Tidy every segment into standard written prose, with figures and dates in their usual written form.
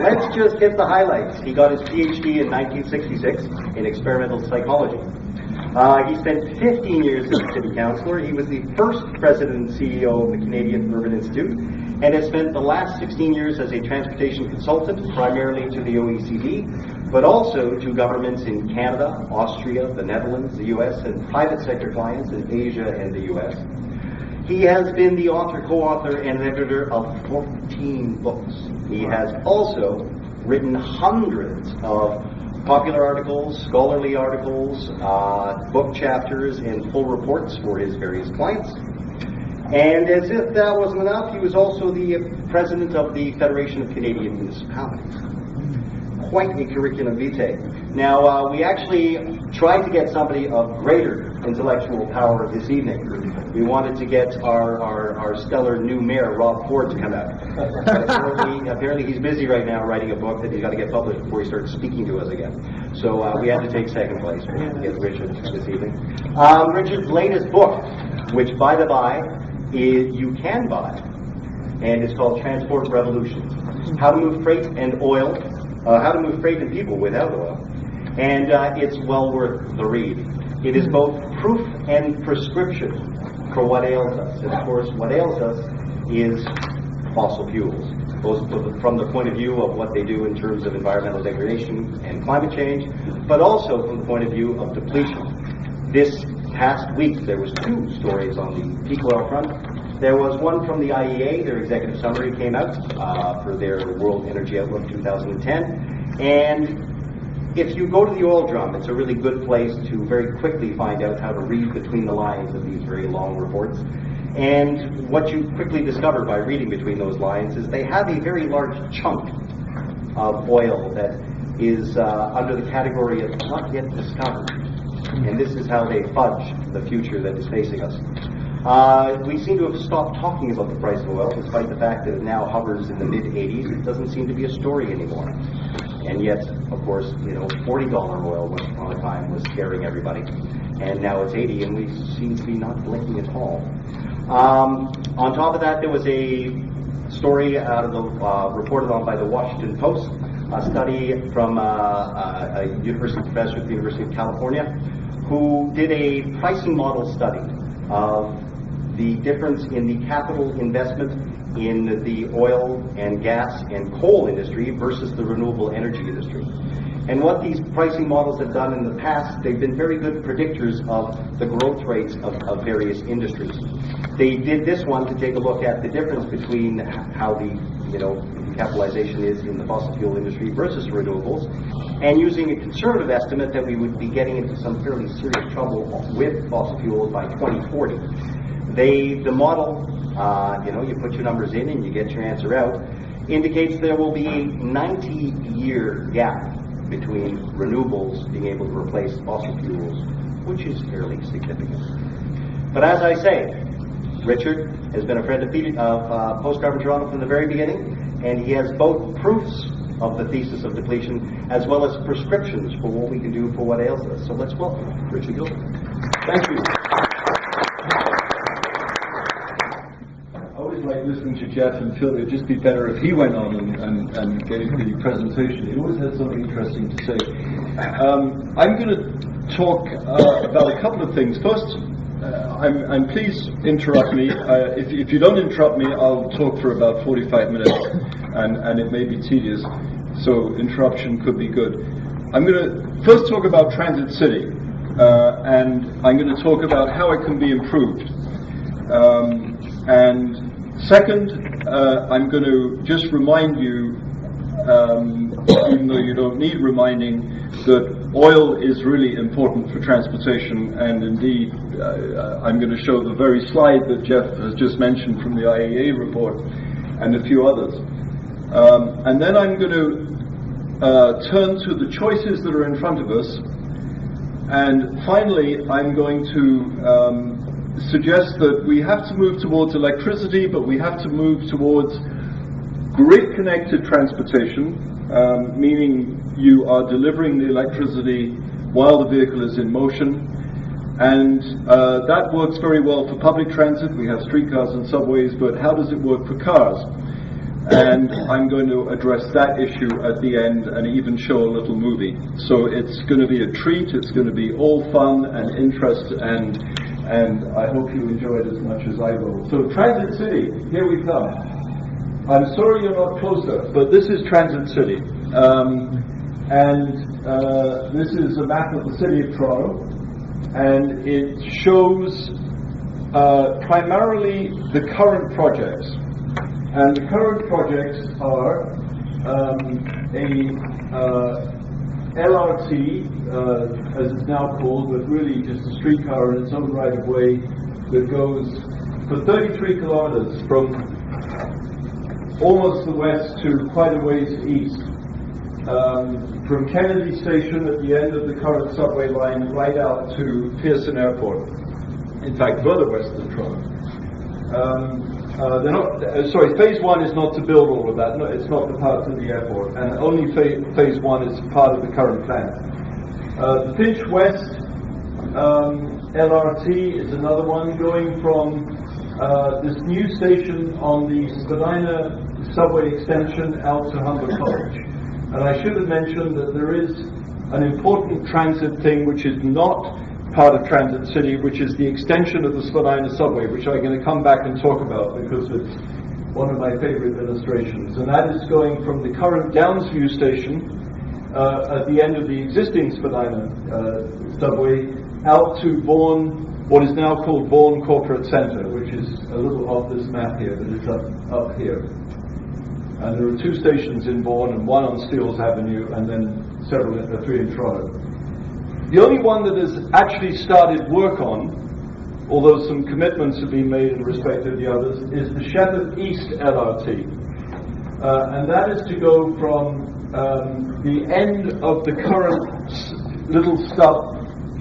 let's just hit the highlights. He got his PhD in 1966 in experimental psychology. He spent 15 years as a city councillor. He was the first president and CEO of the Canadian Urban Institute, and has spent the last 16 years as a transportation consultant, primarily to the OECD, but also to governments in Canada, Austria, the Netherlands, the US, and private sector clients in Asia and the US. He has been the author, co-author, and editor of 14 books. He has also written hundreds of popular articles, scholarly articles, book chapters, and full reports for his various clients. And as if that wasn't enough, he was also the president of the Federation of Canadian Municipalities. Quite a curriculum vitae. Now, we actually tried to get somebody of greater intellectual power this evening. We wanted to get our stellar new mayor, Rob Ford, to come out. But apparently he's busy right now writing a book that he's got to get published before he starts speaking to us again. So we had to take second place. We had to get Richard this evening. Richard's latest book, which, by the by, you can buy, and it's called Transport Revolution: How to Move Freight and Oil, How to Move Freight and People Without Oil. And it's well worth the read. It is both proof and prescription for what ails us. And of course, what ails us is fossil fuels, both from the point of view of what they do in terms of environmental degradation and climate change, but also from the point of view of depletion. This past week, there was two stories on the peak oil front. There was one from the IEA. Their executive summary came out for their World Energy Outlook 2010. And if you go to the oil drum, it's a really good place to very quickly find out how to read between the lines of these very long reports. And what you quickly discover by reading between those lines is they have a very large chunk of oil that is under the category of not yet discovered. And this is how they fudge the future that is facing us. We seem to have stopped talking about the price of oil, despite the fact that it now hovers in the mid-80s. It doesn't seem to be a story anymore. And yet, of course, $40 oil once upon a time was scaring everybody. And now it's 80, and we seem to be not blinking at all. On top of that, there was a story out of the reported on by the Washington Post, a study from a university professor at the University of California, who did a pricing model study of the difference in the capital investment in the oil and gas and coal industry versus the renewable energy industry. And what these pricing models have done in the past, they've been very good predictors of the growth rates of various industries. They did this one to take a look at the difference between how the capitalization is in the fossil fuel industry versus renewables, and using a conservative estimate that we would be getting into some fairly serious trouble with fossil fuels by 2040. The model, you put your numbers in and you get your answer out, indicates there will be a 90-year gap between renewables being able to replace fossil fuels, which is fairly significant. But as I say, Richard has been a friend of Postcarbon Toronto from the very beginning, and he has both proofs of the thesis of depletion as well as prescriptions for what we can do for what ails us. So let's welcome Richard Gilbert. Thank you. I always like listening to Jeff and feel it would just be better if he went on and gave the presentation. He always has something interesting to say. I'm going to talk about a couple of things. First, I'm please interrupt me. If you don't interrupt me, I'll talk for about 45 minutes, and it may be tedious, so interruption could be good. I'm going to first talk about Transit City, and I'm going to talk about how it can be improved. And second, I'm going to just remind you, even though you don't need reminding, that oil is really important for transportation, and indeed I'm going to show the very slide that Jeff has just mentioned from the IEA report and a few others. And then I'm going to turn to the choices that are in front of us, and finally I'm going to suggest that we have to move towards electricity, but we have to move towards grid-connected transportation, meaning you are delivering the electricity while the vehicle is in motion, and that works very well for public transit. We have streetcars and subways, but how does it work for cars? and I'm going to address that issue at the end and even show a little movie. So it's going to be a treat, it's going to be all fun and interest, and I hope you enjoy it as much as I will. So Transit City, here we come. I'm sorry you're not closer, but this is Transit City. This is a map of the city of Toronto, and it shows primarily the current projects. And the current projects are LRT, as it's now called, but really just a streetcar in its own right of way that goes for 33 kilometers from almost the west to quite a ways east. From Kennedy Station at the end of the current subway line right out to Pearson Airport. In fact, further west than Toronto. Phase one is not to build all of that. No, it's not the part of the airport, and only phase one is part of the current plan. The Finch West LRT is another one going from this new station on the Spadina subway extension out to Humber College. And I should have mentioned that there is an important transit thing which is not part of Transit City, which is the extension of the Spadina subway, which I'm going to come back and talk about because it's one of my favorite illustrations. And that is going from the current Downsview station at the end of the existing Spadina subway out to Vaughan, what is now called Vaughan Corporate Centre, which is a little off this map here, but it's up here. And there are two stations in Vaughan, and one on Steeles Avenue, and then three in Toronto. The only one that has actually started work on, although some commitments have been made in respect of the others, is the Shepherd East LRT. And that is to go from the end of the current little stub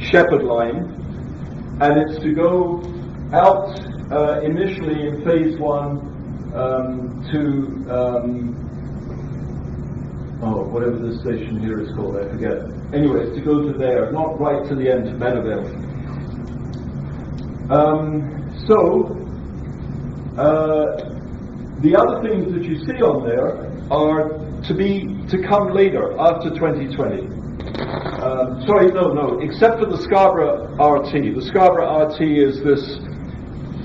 Shepherd line, and it's to go out initially in phase one to whatever this station here is called, I forget. Anyway, it's to go to there, not right to the end to Meadowvale. The other things that you see on there are to come later, after 2020. Except for the Scarborough RT. The Scarborough RT is this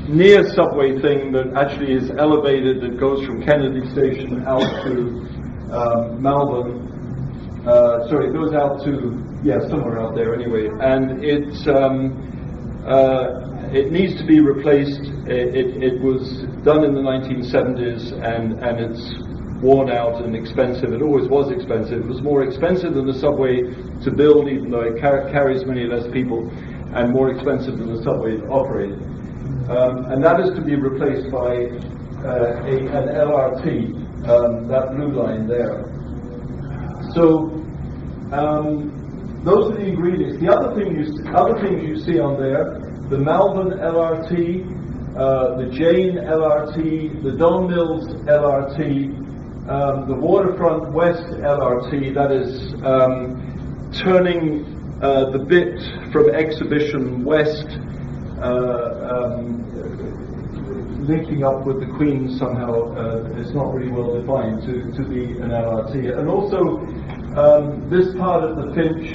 near subway thing that actually is elevated, that goes from Kennedy Station out to Malvern. It goes out to, somewhere out there anyway. And it needs to be replaced. It was done in the 1970s, and it's worn out and expensive. It always was expensive. It was more expensive than the subway to build, even though it carries many less people, and more expensive than the subway to operate. And that is to be replaced by an LRT, that blue line there. So those are the ingredients. The other things you see on there: the Malvern LRT, the Jane LRT, the Don Mills LRT, the Waterfront West LRT. That is turning the bit from Exhibition West, linking up with the Queen somehow. It's not really well defined to be an LRT. And also this part of the Finch,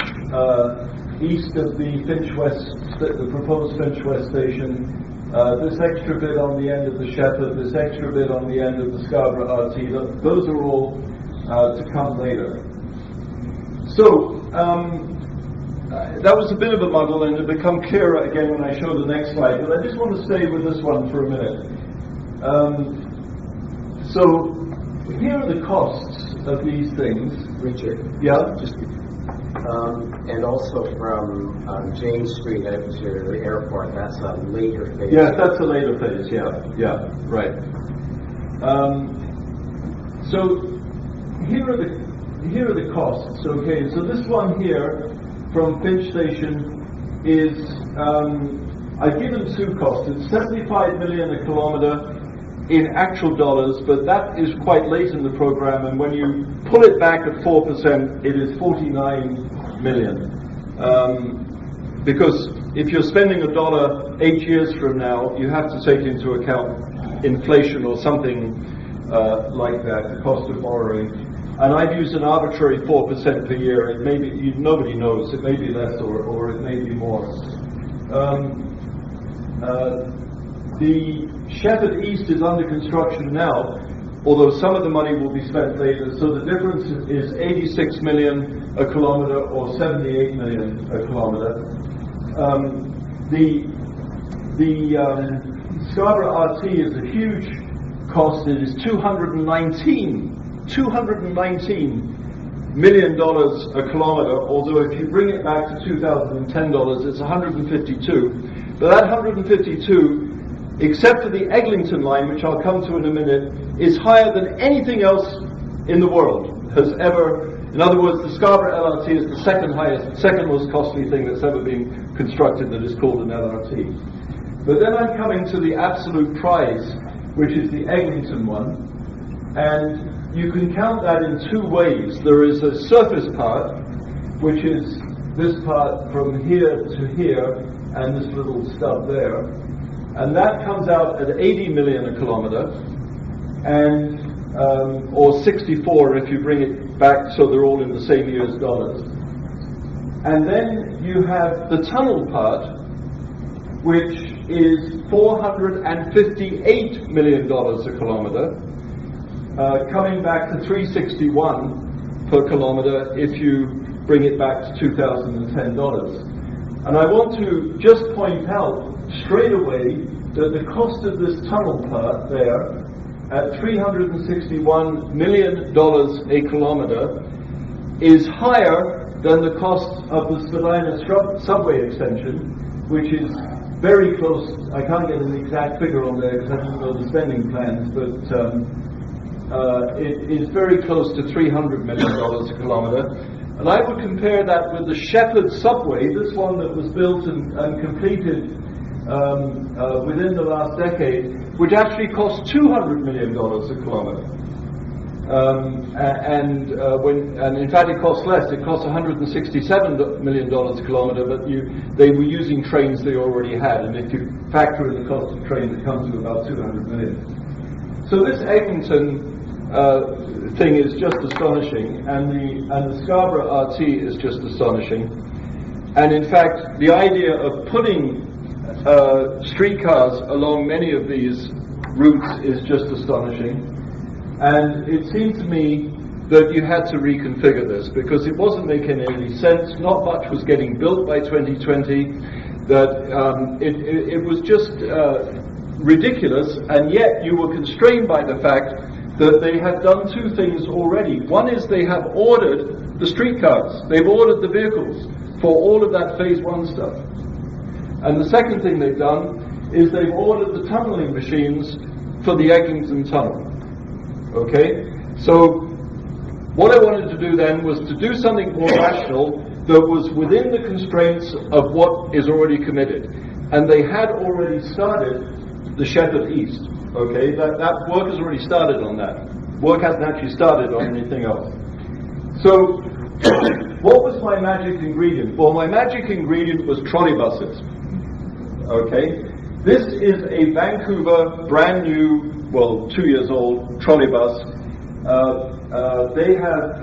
east of the Finch West, the proposed Finch West station, this extra bit on the end of the Shepherd, this extra bit on the end of the Scarborough RT, those are all to come later. So that was a bit of a muddle, and it'll become clearer again when I show the next slide, but I just want to stay with this one for a minute. So here are the costs of these things. Richard? Yeah? And also from James Street out to the airport, that's a later phase. Yes, that's a later phase, yeah, right. So here are the costs, okay? So this one here from Finch Station is, I've given two costs. It's 75 million a kilometre in actual dollars, but that is quite late in the program, and when you pull it back at 4%, it is 49 million. Because if you're spending $1 8 years from now, you have to take into account inflation or something like that, the cost of borrowing. And I've used an arbitrary 4% per year. It may be, nobody knows, it may be less or it may be more. The Shepherd East is under construction now, although some of the money will be spent later, so the difference is 86 million a kilometre or 78 million a kilometre. The Scarborough RT is a huge cost. It is $219 million a kilometre, although if you bring it back to 2010 dollars, it's 152. But that 152, except for the Eglinton line, which I'll come to in a minute, is higher than anything else in the world has ever. In other words, the Scarborough LRT is the second most costly thing that's ever been constructed that is called an LRT. But then I'm coming to the absolute prize, which is the Eglinton one, and you can count that in two ways. There is a surface part, which is this part from here to here, and this little stub there, and that comes out at 80 million a kilometre, and or 64 if you bring it back so they're all in the same US dollars. And then you have the tunnel part, which is $458 million a kilometre, coming back to 361 per kilometre if you bring it back to 2010 dollars. And I want to just point out straight away that the cost of this tunnel part there at $361 million a kilometre is higher than the cost of the Spadina subway extension, which is very close. I can't get an exact figure on there because I don't know the spending plans, but it is very close to $300 million a kilometre. And I would compare that with the Shepherd subway, this one that was built and completed within the last decade, which actually cost $200 million a kilometre. And in fact it costs less. It costs $167 million a kilometre, but they were using trains they already had, and if you factor in the cost of trains, it comes to about $200 million. So this Eglinton thing is just astonishing, and the Scarborough RT is just astonishing. And in fact, the idea of putting streetcars along many of these routes is just astonishing. And it seemed to me that you had to reconfigure this because it wasn't making any sense. Not much was getting built by 2020. That it was just ridiculous, and yet you were constrained by the fact that they had done two things already. One is they have ordered the streetcars. They've ordered the vehicles for all of that phase one stuff. And the second thing they've done is they've ordered the tunneling machines for the Eglinton tunnel. Okay? So what I wanted to do then was to do something more rational that was within the constraints of what is already committed. And they had already started the Shepherd East. Okay, that work has already started on that. Work hasn't actually started on anything else. So, what was my magic ingredient? Well, my magic ingredient was trolley buses. Okay, this is a Vancouver brand new, well, 2 years old trolley bus. They have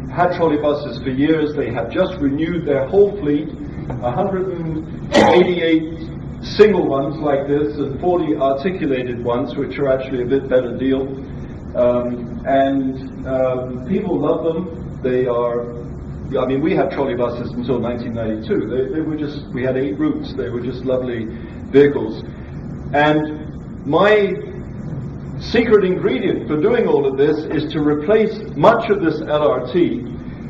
had trolley buses for years. They have just renewed their whole fleet, 188 single ones like this and 40 articulated ones, which are actually a bit better deal. People love them. They are, I mean, we had trolley buses until 1992. They were just, we had 8 routes. They were just lovely vehicles. And my secret ingredient for doing all of this is to replace much of this LRT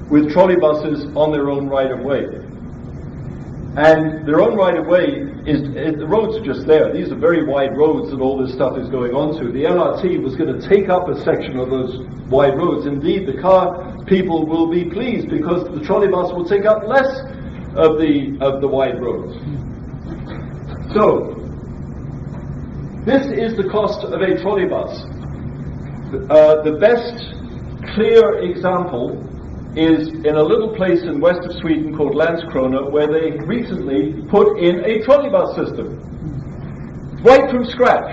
with trolley buses on their own right of way. And their own right of way the roads are just there. These are very wide roads that all this stuff is going on to. The LRT was going to take up a section of those wide roads. Indeed, the car people will be pleased because the trolley bus will take up less of the wide roads. So, this is the cost of a trolley bus. The best clear example is in a little place in west of Sweden called Landskrona, where they recently put in a trolley bus system, right from scratch.